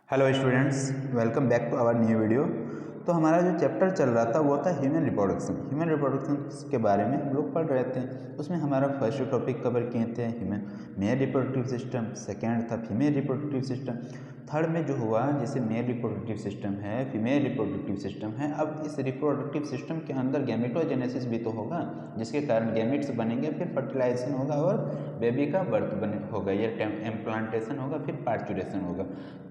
Hello students, welcome back to our new video. तो हमारा जो चैप्टर चल रहा था वो था ह्यूमन रिप्रोडक्शन के बारे में हम लोग पढ़ रहे थे। उसमें हमारा फर्स्ट टॉपिक कवर किए थे human male reproductive system, second था फीमेल रिप्रोडक्टिव सिस्टम, थर्ड में जो हुआ जैसे मेल रिप्रोडक्टिव सिस्टम है, फीमेल रिप्रोडक्टिव सिस्टम है। अब इस रिप्रोडक्टिव सिस्टम के अंदर गैमेटोजेनेसिस भी तो होगा, जिसके कारण गैमेट्स बनेंगे, फिर फर्टिलाइजेशन होगा और बेबी का बर्थ होगा, या इम्प्लांटेशन होगा, फिर पार्चुरेशन होगा।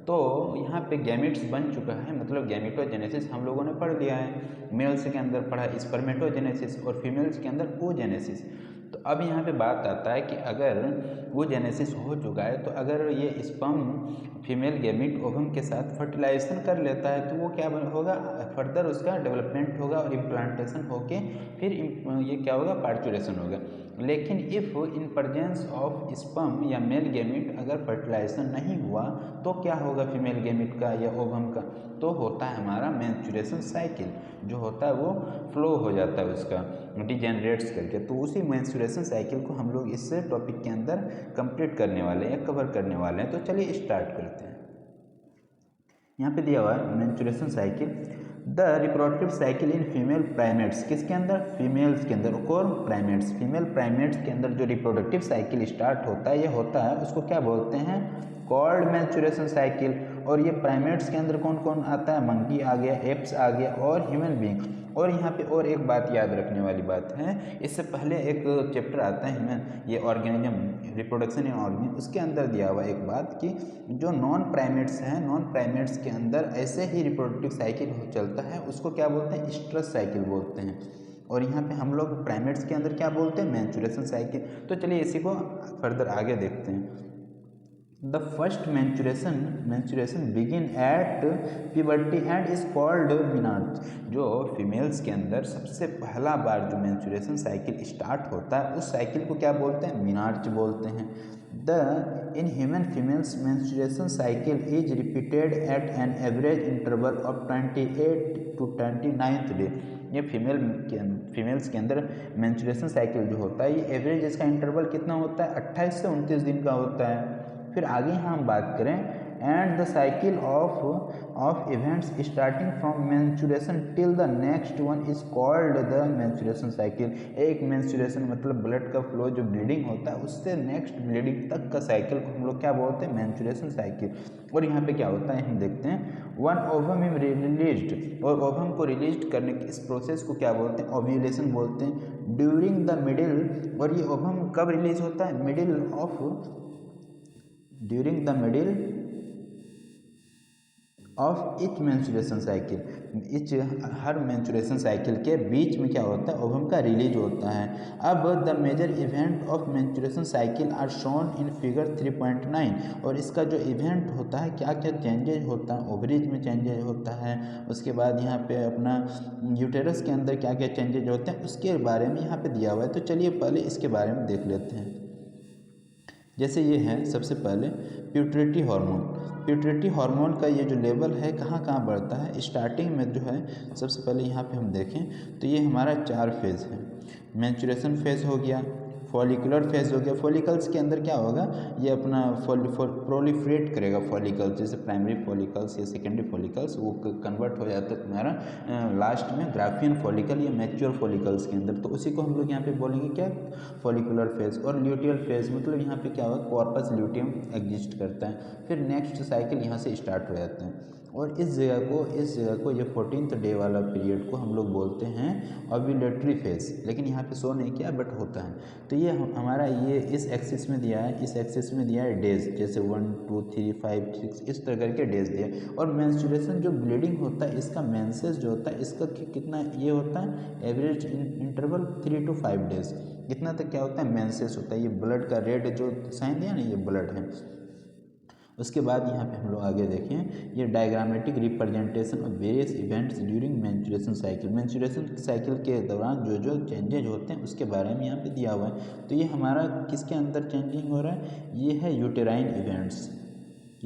तो यहाँ पे गैमेट्स बन चुका है, मतलब गैमेटोजेनेसिस हम लोगों ने पढ़ लिया है। मेल्स के अंदर पढ़ा स्पर्मेटोजेनेसिस और फीमेल्स के अंदर ooजेनेसिस। तो अब यहाँ पे बात आता है कि अगर ooजेनेसिस हो चुका है तो अगर ये स्पर्म फीमेल गैमेट ओवम के साथ फर्टिलाइजेशन कर लेता है तो वो क्या होगा, फर्दर उसका डेवलपमेंट होगा और इम्प्लांटेशन होके फिर ये क्या होगा, पार्चुरेशन होगा। लेकिन if in presence of sperm या मेल गैमेट अगर फर्टिलाइजेशन नहीं हुआ तो क्या होगा फीमेल गैमेट का या ओवम का, तो होता है हमारा मेंस्ट्रुएशन साइकिल जो होता है वो फ्लो हो जाता है उसका डिजेनरेट्स करके। तो उसी मेंस्ट्रुएशन साइकिल को हम लोग इस टॉपिक के अंदर कंप्लीट करने वाले हैं, कवर करने वाले हैं। तो चलिए स्टार्ट करते हैं। यहाँ पे दिया हुआ है menstruation cycle, the reproductive cycle in female primates, किसके अंदर, फीमेल्स के अंदर, और प्राइमेट्स, फीमेल प्राइमेट्स के अंदर जो रिप्रोडक्टिव साइकिल स्टार्ट होता है, ये होता है उसको क्या बोलते हैं, कॉल्ड मेंस्ट्रुएशन साइकिल। और ये प्राइमेट्स के अंदर कौन कौन आता है, मंकी आ गया, एप्स आ गया और ह्यूमन बींग। और यहाँ पे और एक बात याद रखने वाली बात है, इससे पहले एक चैप्टर आता है ह्यूमन ये ऑर्गेनिज्म रिप्रोडक्शन इन ऑर्गेनिज्म, उसके अंदर दिया हुआ एक बात कि जो नॉन प्राइमेट्स हैं, नॉन प्राइमेट्स के अंदर ऐसे ही रिप्रोडक्टिव साइकिल चलता है, उसको क्या बोलते हैं, स्ट्रेस साइकिल बोलते हैं। और यहाँ पे हम लोग प्राइमेट्स के अंदर क्या बोलते हैं, मेंस्ट्रुएशन साइकिल। तो चलिए इसी को फर्दर आगे देखते हैं। The first menstruation begin at puberty and is called menarche. जो फीमेल्स के अंदर सबसे पहला बार जो मेंस्ट्रुएशन साइकिल स्टार्ट होता है उस साइकिल को क्या बोलते हैं, मिनार्च बोलते हैं। The in human females menstruation cycle is repeated at an average interval of 28 to 29th day. ये फीमेल्स के अंदर मेंस्ट्रुएशन साइकिल जो होता है, ये एवरेज इसका इंटरवल कितना होता है, 28 से 29 दिन का होता है। फिर आगे हम बात करें, and the cycle of events starting from menstruation till the next one is called the menstruation cycle. एक मेंस्ट्रुएशन मतलब ब्लड का फ्लो जो ब्लीडिंग होता है उससे नेक्स्ट ब्लीडिंग तक का साइकिल को हम लोग क्या बोलते हैं, मेंस्ट्रुएशन साइकिल। और यहाँ पे क्या होता है हम देखते हैं, वन ओवम इज रिलीज्ड, और ओवम को रिलीज करने की इस प्रोसेस को क्या बोलते हैं, ओव्यूलेशन बोलते हैं। ड्यूरिंग द मिडिल, और ये ओवम कब रिलीज होता है, middle of, during the middle of each menstruation cycle, etch her menstruation cycle के बीच में क्या होता है, ओवम का रिलीज होता है। अब the major event of menstruation cycle are shown in figure 3.9। और इसका जो इवेंट होता है, क्या क्या चेंजेज होता है, ओवरीज में चेंजेज होता है, उसके बाद यहाँ पे अपना यूटेरस के अंदर क्या क्या चेंजेज होते हैं उसके बारे में यहाँ पे दिया हुआ है। तो चलिए पहले इसके बारे में देख लेते हैं। जैसे ये है सबसे पहले प्यूटरिटी हार्मोन। प्यूटरिटी हार्मोन का ये जो लेवल है कहाँ कहाँ बढ़ता है, स्टार्टिंग में जो है सबसे पहले यहाँ पे हम देखें तो ये हमारा 4 फेज़ है। मेंस्ट्रुएशन फेज़ हो गया, फॉलिकुलर फेज़ हो गया, फॉलिकल्स के अंदर क्या होगा, ये अपना प्रोलिफरेट करेगा फॉलिकल्स, जैसे प्राइमरी फॉलिकल्स या सेकेंडरी फॉलिकल्स वो कन्वर्ट हो जाता है तुम्हारा लास्ट में ग्राफियन फॉलिकल या मैच्योर फॉलिकल्स के अंदर। तो उसी को हम लोग यहाँ पे बोलेंगे क्या, फॉलिकुलर फेज़। और ल्यूटियल फेज़ मतलब यहाँ पे क्या होगा, कॉर्पस ल्यूटियम एग्जिस्ट करता है, फिर नेक्स्ट साइकिल यहाँ से स्टार्ट हो जाता है। और इस जगह को ये 14th डे वाला पीरियड को हम लोग बोलते हैं ओव्यूलेटरी फेज़, लेकिन यहाँ पे शो नहीं किया बट होता है। तो ये हमारा ये इस एक्सिस में दिया है, इस एक्सिस में दिया है डेज, जैसे 1 2 3 5 6 इस तरह करके डेज दिया है। और मेंस्ट्रुएशन जो ब्लीडिंग होता है इसका मेंसेस जो होता है इसका कितना ये होता है, एवरेज इंटरवल 3 to 5 डेज, इतना तक क्या होता है, मेंसेस होता है। ये ब्लड का रेड जो साइन दिया ना, ये ब्लड है। उसके बाद यहाँ पे हम लोग आगे देखें, ये diagrammatic representation of various events during menstruation cycle. Menstruation cycle के दौरान जो जो चेंजेज होते हैं उसके बारे में यहाँ पे दिया हुआ है। तो ये हमारा किसके अंदर चेंजिंग हो रहा है, ये है यूटेराइन इवेंट्स,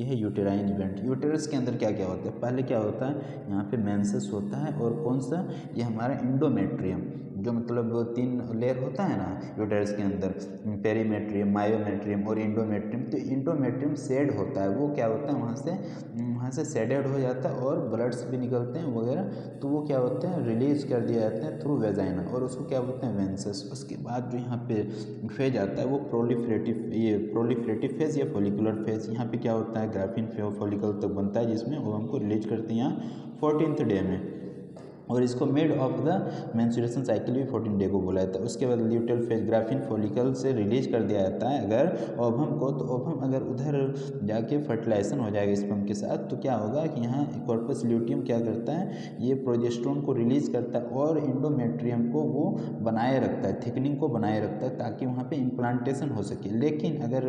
ये है यूटेराइन इवेंट। यूटेरस के अंदर क्या क्या होता है, पहले क्या होता है, यहाँ पे मेंसेस होता है, और कौन सा, ये हमारा इंडोमेट्रियम, जो मतलब 3 लेयर होता है ना यूटेरस के अंदर, पेरीमेट्रियम, मायोमेट्रियम और इंडोमेट्रियम। तो इंडोमेट्रियम सेड होता है, वो क्या होता है, वहाँ से सेडेड हो जाता है और ब्लड्स भी निकलते हैं वगैरह, तो वो क्या होते हैं, रिलीज कर दिया जाते हैं थ्रू वेजाइना, और उसको क्या बोलते हैं, वेंसेस। उसके बाद जो यहाँ पे फेज आता है वो प्रोलिफरेटिव फेज या फॉलिकुलर फेज। यहाँ पे क्या होता है, ग्राफिन फॉलिकल तक बनता है, जिसमें ओवम को रिलीज करते हैं यहाँ 14th डे में, और इसको mid of the menstruation cycle भी 14 डे को बोला जाता है। उसके बाद ल्यूटेल फेज ग्राफिन फॉलिकल से रिलीज कर दिया जाता है अगर ओवम को, तो ओवम अगर उधर जाके फर्टिलाइजेशन हो जाएगा स्पर्म के साथ, तो क्या होगा कि यहाँ कॉर्पस ल्यूटियम क्या करता है, ये प्रोजेस्टेरोन को रिलीज करता है और इंडोमेट्रियम को वो बनाए रखता है, थिकनिंग को बनाए रखता है, ताकि वहाँ पे इम्प्लांटेशन हो सके। लेकिन अगर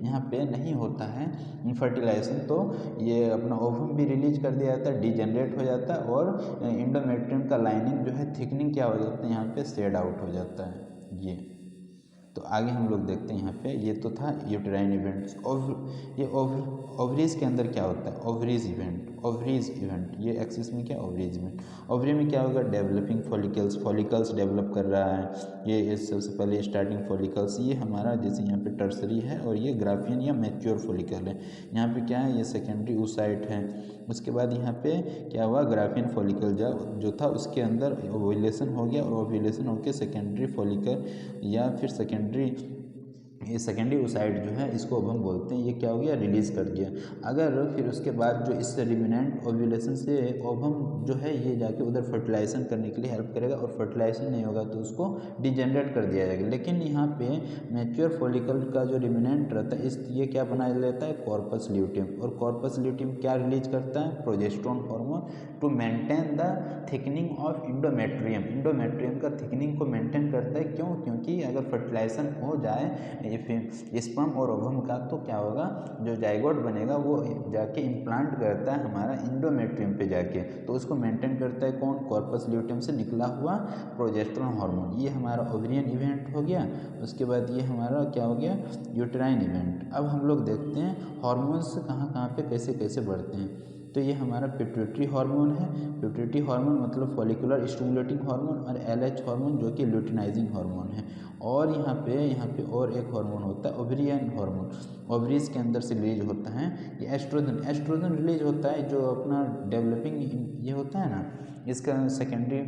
यहाँ पे नहीं होता है फर्टिलाइजेशन, तो ये अपना ओवम भी रिलीज कर दिया जाता है, डिजेनरेट हो जाता है, और इंडोमेट्रियम का लाइनिंग जो है थिकनिंग क्या हो जाता है, यहाँ पे शेड आउट हो जाता है। ये तो आगे हम लोग देखते हैं यहाँ पे, ये तो था यूटेराइन इवेंट्स। ये ओवरीज के अंदर क्या होता है, ओवरीज इवेंट, ये एक्सिस में क्या, ओवरीज इवेंट। ओवरी में क्या होगा, डेवलपिंग फॉलिकल्स डेवलप कर रहा है, ये सबसे पहले स्टार्टिंग फॉलिकल्स, ये हमारा जैसे यहाँ पे टर्सरी है, और ये ग्राफियन या मैच्योर फॉलिकल है। यहाँ पे क्या है, ये सेकेंडरी oocyte है। उसके बाद यहाँ पे क्या हुआ, ग्राफियन फॉलिकल जो था उसके अंदर ओव्यूलेशन हो गया, और ओव्यूलेशन होकर सेकेंडरी फॉलिकल या फिर सेकेंडरी oocyte जो है, इसको अब हम बोलते हैं, ये क्या हो गया, रिलीज़ कर दिया। अगर फिर उसके बाद जो इस रिमिनेंट ओव्यूलेशन से ओवम जो है ये जाके उधर फर्टिलाइजेशन करने के लिए हेल्प करेगा, और फर्टिलाइजेशन नहीं होगा तो उसको डिजेनरेट कर दिया जाएगा। लेकिन यहाँ पे मैच्योर फॉलिकल का जो रिमिनेंट रहता है, ये क्या बना लेता है, कॉर्पस ल्यूटियम, और कॉर्पस ल्यूटियम क्या रिलीज करता है, progesterone hormone, to maintain the thickening of endometrium का थिकनिंग को मेंटेन करता है। क्यों, क्योंकि अगर फर्टिलाइजेशन हो जाए स्पर्म और ओवम का, तो क्या होगा, जो जाइगोट बनेगा वो जाके इम्प्लांट करता है हमारा इंडोमेट्रियम पे जाके, तो उसको मेंटेन करता है कौन, कॉर्पस ल्यूटियम से निकला हुआ प्रोजेस्टेरोन हार्मोन। ये हमारा ओवेरियन इवेंट हो गया। उसके बाद ये हमारा क्या हो गया, यूटेराइन इवेंट। अब हम लोग देखते हैं हार्मोन्स कहाँ कहाँ पे कैसे कैसे बढ़ते हैं। तो ये हमारा पिट्यूटरी हार्मोन है। पिट्यूटरी हार्मोन मतलब फॉलिकुलर स्टिमुलेटिंग हार्मोन, और LH हार्मोन जो कि ल्यूटिनाइजिंग हार्मोन है। और यहाँ पे और एक हार्मोन होता है ओवेरियन हार्मोन, ओवरीज के अंदर से रिलीज होता है। ये एस्ट्रोजन रिलीज होता है, जो अपना डेवलपिंग ये होता है ना, इसका सेकेंडरी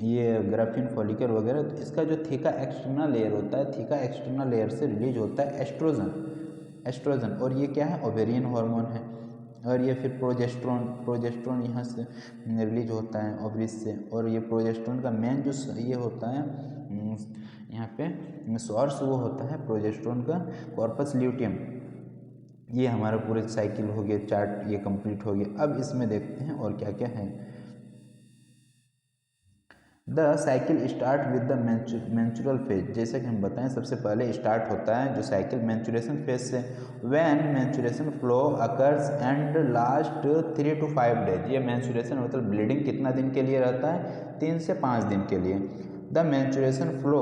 ये ग्राफिन फॉलिकल वगैरह, तो इसका जो थीका एक्सटर्नल लेयर होता है, थीका एक्सटर्नल लेयर से रिलीज होता है एस्ट्रोजन, और ये क्या है, ओवेरियन हार्मोन है। और ये फिर प्रोजेस्टेरोन यहाँ से रिलीज होता है ओवरीज से, और ये प्रोजेस्टेरोन का मेन जो ये होता है यहाँ पे सोर्स, वो होता है प्रोजेस्टेरोन का कॉर्पस ल्यूटियम। ये हमारा पूरे साइकिल हो गया, चार्ट ये कंप्लीट हो गया। अब इसमें देखते हैं और क्या क्या है। The cycle start with the menstrual phase. जैसे कि हम बताएं, सबसे पहले स्टार्ट होता है जो साइकिल मेंस्ट्रुएशन फेज से। When menstruation flow occurs and last 3 to 5 days. ये मेंस्ट्रुएशन मतलब ब्लीडिंग कितना दिन के लिए रहता है, 3 से 5 दिन के लिए। The menstruation flow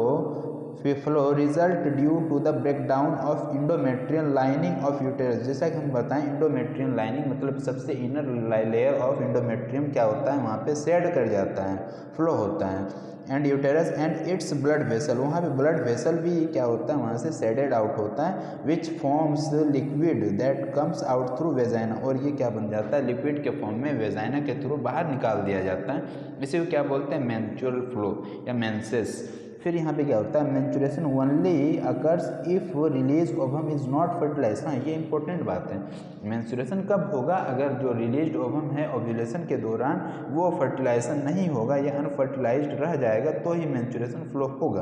result due to the breakdown of endometrial lining of uterus. जैसा कि हम बताएं, इंडोमेट्रियन लाइनिंग मतलब सबसे इनर लेयर ऑफ इंडोमेट्रियम क्या होता है, वहाँ पे शेड कर जाता है, फ्लो होता है। And uterus and its blood vessel, वहाँ पे ब्लड वेसल भी क्या होता है, वहाँ से शेडेड आउट होता है। Which forms liquid that comes out through vagina, और ये क्या बन जाता है, लिक्विड के फॉर्म में वेजाइना के थ्रू बाहर निकाल दिया जाता है। इसे को क्या बोलते हैं, मेंस्ट्रुअल फ्लो या मेंसेस। फिर यहाँ पे क्या होता है, menstruation only occurs if release ovum is not fertilise. हाँ, ये इंपॉर्टेंट बात है। मेंस्ट्रुएशन कब होगा, अगर जो रिलीज्ड ओवम है ओव्यूलेशन के दौरान वो फर्टिलाइजेशन नहीं होगा या अनफर्टिलाइज्ड रह जाएगा, तो ही मेंस्ट्रुएशन फ्लो होगा।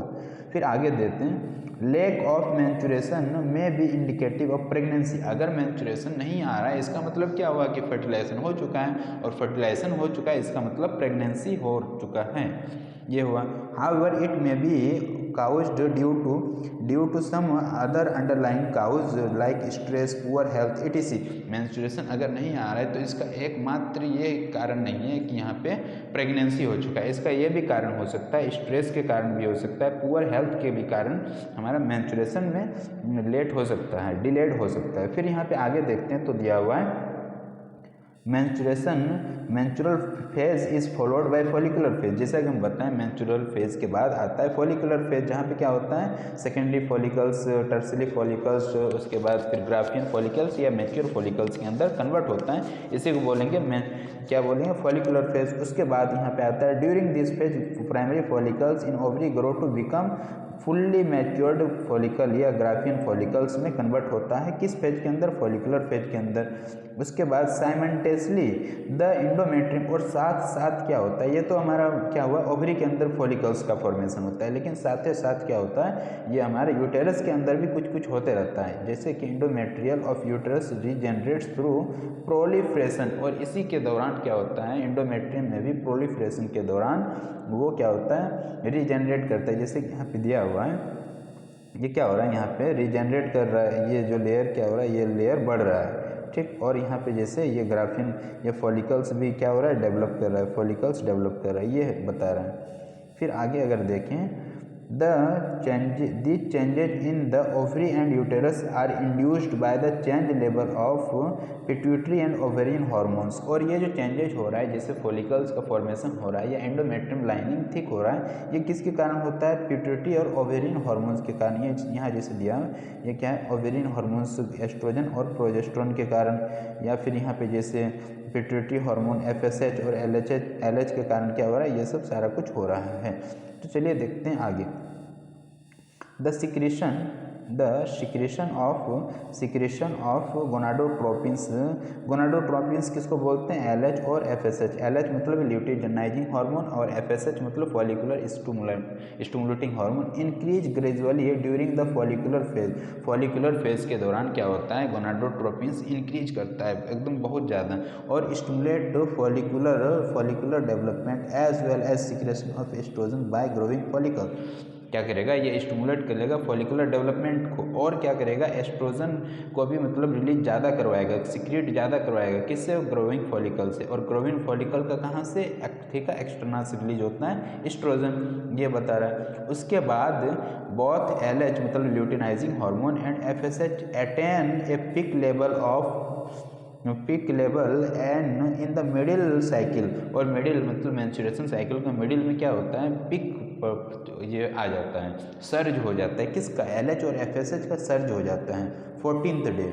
फिर आगे देते हैं, लैक ऑफ मेंस्ट्रुएशन में बी इंडिकेटिव ऑफ प्रेगनेंसी। अगर मेंस्ट्रुएशन नहीं आ रहा है, इसका मतलब क्या हुआ कि फर्टिलाइजेशन हो चुका है, और फर्टिलाइजेशन हो चुका है इसका मतलब प्रेगनेंसी हो चुका है, ये हुआ। However it may be caused due to some other underlying cause like stress, poor health etc. Menstruation अगर नहीं आ रहा है तो इसका एकमात्र ये कारण नहीं है कि यहाँ पे प्रेगनेंसी हो चुका है, इसका ये भी कारण हो सकता है, स्ट्रेस के कारण भी हो सकता है, पुअर हेल्थ के भी कारण हमारा मेंस्ट्रुएशन में लेट हो सकता है, डिलेड हो सकता है। फिर यहाँ पे आगे देखते हैं तो दिया हुआ है menstrual phase is followed by follicular phase. जैसा कि हम बताएं मेंस्ट्रुअल फेज के बाद आता है फॉलिकुलर फेज, जहाँ पे क्या होता है सेकेंडरी फॉलिकल्स, टर्सरी फॉलिकल्स, उसके बाद फिर ग्राफियन फॉलिकल्स या मैच्योर फॉलिकल्स के अंदर कन्वर्ट होता है, इसी को बोलेंगे क्या बोलेंगे फॉलिकुलर फेज। उसके बाद यहाँ पे आता है during this phase primary follicles in ovary grow to become fully matured follicle या ग्राफियन फॉलिकल्स में कन्वर्ट होता है। किस फेज के अंदर? फॉलिकुलर फेज के अंदर। उसके बाद साइमल्टेनियसली द एंडोमेट्रियम, और साथ साथ क्या होता है, ये तो हमारा क्या हुआ ओवरी के अंदर फॉलिकल्स का फॉर्मेशन होता है, लेकिन साथ ही साथ क्या होता है ये हमारे यूटेरस के अंदर भी कुछ कुछ होते रहता है, जैसे कि endometrial of uterus regenerates through proliferation, और इसी के दौरान क्या होता है एंडोमेट्रियम में भी प्रोलिफरेशन के दौरान वो क्या होता है रीजनरेट करता है। जैसे कि यहाँ पे दिया हुआ है ये क्या हो रहा है यहाँ पे रीजनरेट कर रहा है, ये जो लेयर क्या हो रहा है ये लेयर बढ़ रहा है, ठीक। और यहाँ पे जैसे ये ग्राफिन ये फॉलिकल्स भी क्या हो रहा है डेवलप कर रहा है, फॉलिकल्स डेवलप कर रहा है, ये बता रहा है। फिर आगे अगर देखें these changes in the ovary and uterus are induced by the change level of pituitary and ovarian hormones। और ये जो चेंजेज हो रहा है जैसे फॉलिकल्स का फॉर्मेशन हो रहा है या एंडोमेट्रियम लाइनिंग थिक हो रहा है, ये किसके कारण होता है? पिट्यूटरी और ओवेरियन हार्मोन्स के कारण। ये यहाँ जैसे दिया ये क्या है ओवेरियन हार्मोन्स एस्ट्रोजन और प्रोजेस्टेरोन के कारण, या फिर यहाँ पे जैसे पिट्यूटरी हार्मोन FSH और LH के कारण क्या हो रहा है ये सब सारा कुछ हो रहा है। तो चलिए देखते हैं आगे। The secretion of gonadotropins. Gonadotropins किसको बोलते हैं? LH और FSH। LH मतलब ल्यूटिनाइजिंग हार्मोन और FSH मतलब follicular stimulating hormone increase gradually during the follicular phase. Follicular phase के दौरान क्या होता है गोनाडोट्रोपिन्स इंक्रीज करता है एकदम बहुत ज़्यादा, और stimulate follicular development as well as secretion of oestrogen by growing follicle. क्या करेगा ये स्टिमुलेट करेगा फॉलिकुलर डेवलपमेंट को, और क्या करेगा एस्ट्रोजन को भी मतलब रिलीज ज़्यादा करवाएगा, सिक्रेट ज़्यादा करवाएगा, किससे? ग्रोइंग फॉलिकल से। और ग्रोइंग फॉलिकल का कहाँ से? ठीक है एक्सटर्नल से रिलीज होता है एस्ट्रोजन, ये बता रहा है। उसके बाद बोथ LH मतलब luteinizing hormone and FSH attain a peak level and in the middle cycle. और मिडिल मतलब मेंस्ट्रुएशन साइकिल का मिडिल में क्या होता है पिक ये आ जाता है, सर्ज हो जाता है, किसका? LH और FSH का सर्ज हो जाता है 14th day.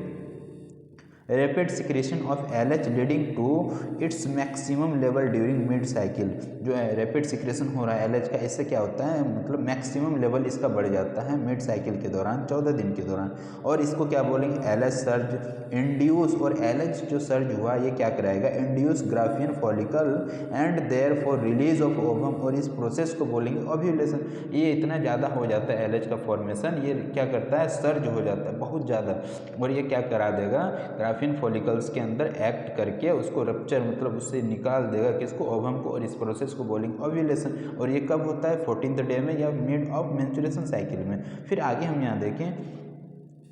Rapid secretion of LH leading to its maximum level during mid cycle. जो है रैपिड सिक्रेशन हो रहा है LH का, इससे क्या होता है मतलब मैक्सिमम लेवल इसका बढ़ जाता है मिड साइकिल के दौरान 14 दिन के दौरान। और इसको क्या बोलेंगे LH सर्ज इंड्यूस। और LH जो सर्ज हुआ ये क्या कराएगा induce graafian follicle and therefore release of ovum. और इस प्रोसेस को बोलेंगे ओव्यूलेशन। ये इतना ज़्यादा हो जाता है LH का फॉर्मेशन, ये क्या करता है सर्ज हो जाता है बहुत ज़्यादा, और ये क्या करा देगा ग्राफियन फॉलिकल्स के अंदर एक्ट करके उसको रप्चर मतलब उससे निकाल देगा किसको? ओवम को। और इस प्रोसेस को बोलेंगे ओव्यूलेशन। और ये कब होता है 14th डे में या मिड ऑफ मेंस्ट्रुएशन साइकिल में। फिर आगे हम यहाँ देखें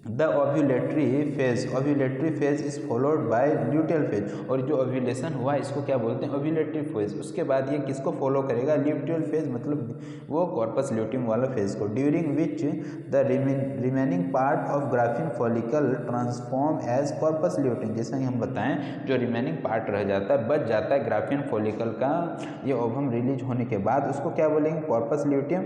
the ovulatory phase is followed by luteal phase. और जो ओव्यूलेशन हुआ इसको क्या बोलते हैं ओव्यूलेटरी फेज। उसके बाद ये किसको फॉलो करेगा? ल्यूटियल फेज मतलब वो कॉर्पस ल्यूटियम वाला फेज को, during which the remaining part of graafian follicle transform as corpus luteum. जैसा कि हम बताएं जो रिमेनिंग पार्ट रह जाता है बच जाता है ग्राफिन फॉलिकल का, ये ओवम रिलीज होने के बाद उसको क्या बोलेंगे corpus luteum.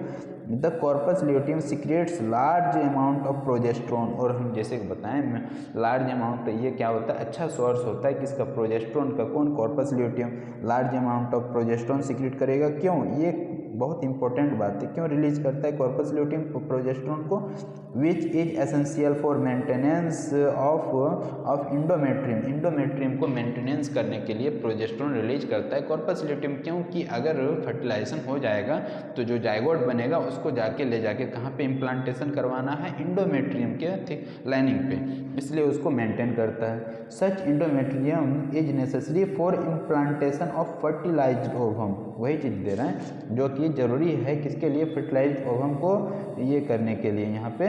The corpus luteum secretes large amount of progesterone. और हम जैसे बताएं लार्ज अमाउंट ये क्या होता है अच्छा सोर्स होता है किसका? प्रोजेस्टेरोन का। कौन? Corpus luteum large amount of progesterone secrete करेगा। क्यों? ये बहुत इंपॉर्टेंट बात है, क्यों रिलीज करता है कॉर्पस ल्यूटियम प्रोजेस्टेरोन को? Which is essential for maintenance of endometrium को मेंटेनेंस करने के लिए प्रोजेस्टेरोन रिलीज करता है कॉर्पस ल्यूटियम। क्योंकि अगर फर्टिलाइजेशन हो जाएगा तो जो जाइगोट बनेगा उसको ले जाके कहाँ पे इम्प्लांटेशन करवाना है? इंडोमेट्रियम के लाइनिंग पे, इसलिए उसको मेंटेन करता है। Such endometrium is necessary for implantation of fertilised ovum. वही चीज़ दे रहे हैं जो कि ज़रूरी है किसके लिए, फर्टिलाइज्ड ओवम को ये करने के लिए, यहाँ पे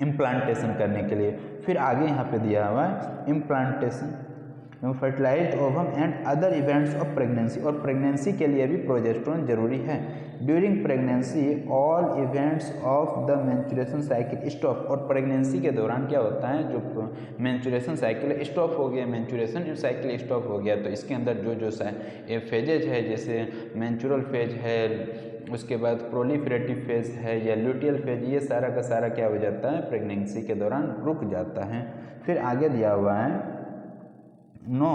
इम्प्लांटेशन करने के लिए। फिर आगे यहाँ पे दिया हुआ है implantation fertilised ovum and other events of pregnancy, और प्रेगनेंसी के लिए भी प्रोजेस्टेरोन जरूरी है। During pregnancy all events of the menstruation cycle stop, और प्रेगनेंसी के दौरान क्या होता है, जो मेंस्ट्रुएशन साइकिल स्टॉप हो गया, मेंस्ट्रुएशन साइकिल स्टॉप हो गया, तो इसके अंदर जो फेजेज है, जैसे मेंस्ट्रुअल फेज है, उसके बाद प्रोलिफरेटिव फेज है या ल्यूटियल फेज, ये सारा का सारा क्या हो जाता है, प्रेगनेंसी के दौरान रुक जाता है। फिर आगे दिया हुआ है no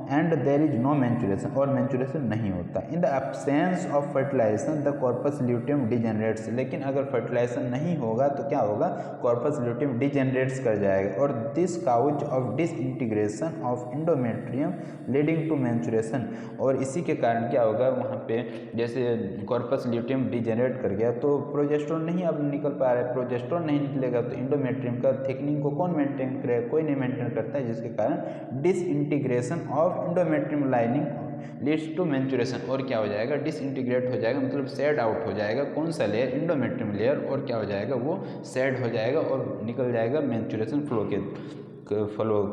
and there is no menstruation, और मेंस्ट्रुएशन नहीं होता। In the absence of fertilisation the corpus luteum degenerates, लेकिन अगर फर्टिलाइजेशन नहीं होगा तो क्या होगा, कॉर्पस ल्यूटियम डिजेनरेट्स कर जाएगा, और this cause of disintegration of endometrium leading to menstruation, और इसी के कारण क्या होगा, वहाँ पे जैसे कॉर्पस ल्यूटियम डिजेनरेट कर गया तो प्रोजेस्टेरोन नहीं अब निकल पा रहा है, प्रोजेस्टेरोन नहीं निकलेगा तो एंडोमेट्रियम का थिकनिंग को कौन मेंटेन करेगा, कोई नहीं मेंटेन करता है, जिसके कारण disintegration of endometrium lining leads to menstruation, और क्या हो जाएगा, डिसइंटीग्रेट हो जाएगा, मतलब सेड आउट हो जाएगा, कौन सा लेयर, एंडोमेट्रियम लेयर, और क्या हो जाएगा, वो सेड हो जाएगा और निकल जाएगा मेंस्ट्रुएशन फ्लो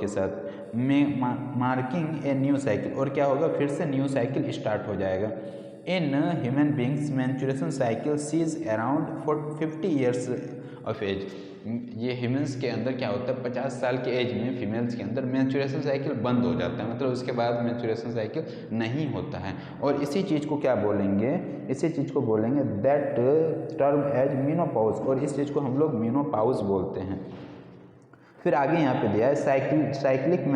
के साथ में मार्किंग ए न्यू साइकिल, और क्या होगा, फिर से न्यू साइकिल स्टार्ट हो जाएगा। In human beings menstruation cycle cease around 50 years of age, ये ह्यूमंस के अंदर क्या होता है, 50 साल के एज में फीमेल्स के अंदर मेंस्ट्रुएशन साइकिल बंद हो जाता है, मतलब उसके बाद मेंस्ट्रुएशन साइकिल नहीं होता है, और इसी चीज़ को क्या बोलेंगे, इसी चीज़ को बोलेंगे दैट टर्म एज मीनोपॉज, और इस चीज़ को हम लोग मीनोपॉज बोलते हैं। फिर आगे यहाँ पे दिया है cyclic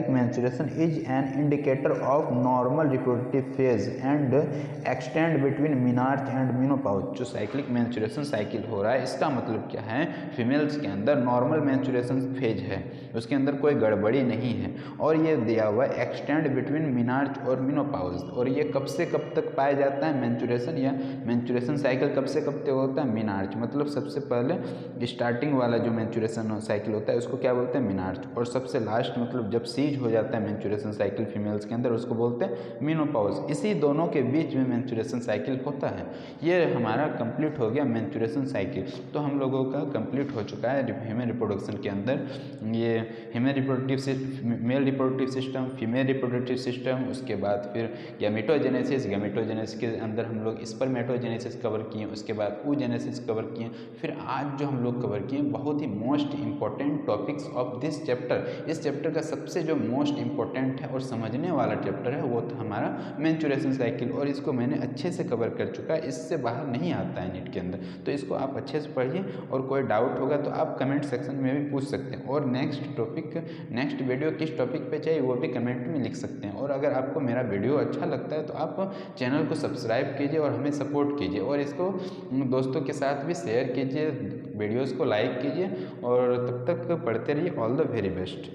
menstruation is an indicator of normal reproductive phase and extend between menarche and menopause. जो साइक्लिक मेंस्ट्रुएशन साइकिल हो रहा है, इसका मतलब क्या है, फीमेल्स के अंदर नॉर्मल मेंस्ट्रुएशन फेज है, उसके अंदर कोई गड़बड़ी नहीं है, और ये दिया हुआ है एक्सटेंड बिटवीन मीनार्च और मीनोपॉज, और ये कब से कब तक पाया जाता है, मेंस्ट्रुएशन या मेंस्ट्रुएशन साइकिल कब से कब तक होता है, मीनार्च, मतलब सबसे पहले स्टार्टिंग वाला जो मेंस्ट्रुएशन साइकिल होता है उसको क्या बोलते हैं, मीनार्च, और सबसे लास्ट मतलब जब सीज हो जाता है मेंस्ट्रुएशन साइकिल फीमेल्स के अंदर, उसको बोलते हैं मीनोपॉज। इसी दोनों के बीच में मेंस्ट्रुएशन साइकिल होता है। ये हमारा कंप्लीट हो गया मेंस्ट्रुएशन साइकिल, तो हम लोगों का कंप्लीट हो चुका है ह्यूमन रिप्रोडक्शन के अंदर, ये human reproductive male reproductive system, female reproductive system, उसके बाद फिर गैमेटोजेनेसिस के अंदर हम लोग स्पर्मेटोजेनेसिस कवर किए, उसके बाद oogenesis कवर किए, फिर आज जो हम लोग कवर किए बहुत ही most important topics of this chapter, इस चैप्टर का सबसे जो मोस्ट इंपॉर्टेंट है और समझने वाला चैप्टर है वो था हमारा मेंस्ट्रुएशन साइकिल, और इसको मैंने अच्छे से कवर कर चुका है, इससे बाहर नहीं आता है नीट के अंदर, तो इसको आप अच्छे से पढ़िए, और कोई डाउट होगा तो आप कमेंट सेक्शन में भी पूछ सकते हैं, और नेक्स्ट वीडियो किस टॉपिक पे चाहिए वो भी कमेंट में लिख सकते हैं, और अगर आपको मेरा वीडियो अच्छा लगता है तो आप चैनल को सब्सक्राइब कीजिए और हमें सपोर्ट कीजिए, और इसको दोस्तों के साथ भी शेयर कीजिए, वीडियोज़ को लाइक कीजिए, और तब तक पढ़ते रहिए। All the very best.